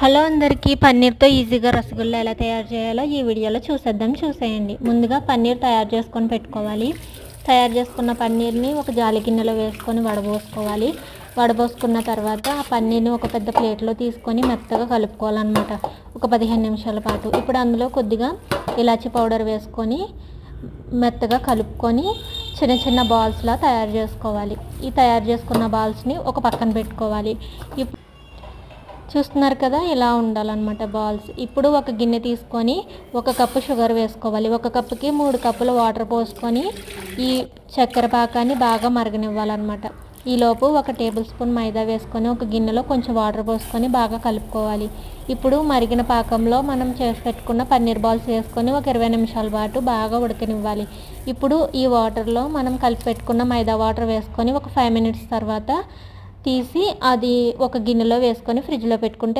Hello అందరికీ, పన్నీర్తో ఈజీగా రసగుల్లా ఎలా తయారు చేయాలో ఈ వీడియోలో చూసేయండి. ముందుగా పన్నీర్ తయారు చేసుకొని పెట్టుకోవాలి. తయారు చేసుకున్న పన్నీర్ని ఒక జాలి గిన్నెలో వేసుకొని వడబోసుకోవాలి. వడబోసుకున్న తర్వాత ఆ పన్నీర్ని ఒక పెద్ద ప్లేట్లో తీసుకొని మెత్తగా కలుపుకోవాలన్నమాట, ఒక 15 నిమిషాల పాటు. ఇప్పుడు అందులో కొద్దిగా ఇలాచీ పౌడర్ వేసుకొని మెత్తగా కలుపుకొని చిన్న చిన్న బాల్స్లా తయారు చేసుకోవాలి. ఈ తయారు చేసుకున్న బాల్స్ని ఒక పక్కన పెట్టుకోవాలి. చూస్తున్నారు కదా, ఇలా ఉండాలన్నమాట బాల్స్. ఇప్పుడు ఒక గిన్నె తీసుకొని 1 కప్పు షుగర్ వేసుకోవాలి. 1 కప్పుకి 3 కప్పుల వాటర్ పోసుకొని ఈ చక్కెర పాకాన్ని బాగా మరగనివ్వాలన్నమాట. ఈలోపు 1 టేబుల్ స్పూన్ మైదా వేసుకొని ఒక గిన్నెలో కొంచెం వాటర్ పోసుకొని బాగా కలుపుకోవాలి. ఇప్పుడు మరిగిన పాకంలో మనం చేసి పెట్టుకున్న పన్నీర్ బాల్స్ వేసుకొని ఒక 20 నిమిషాల పాటు బాగా ఉడకనివ్వాలి. ఇప్పుడు ఈ వాటర్లో మనం కలిపి పెట్టుకున్న మైదా వాటర్ వేసుకొని ఒక 5 మినిట్స్ తర్వాత తీసి అది ఒక గిన్నెలో వేసుకొని ఫ్రిడ్జ్లో పెట్టుకుంటే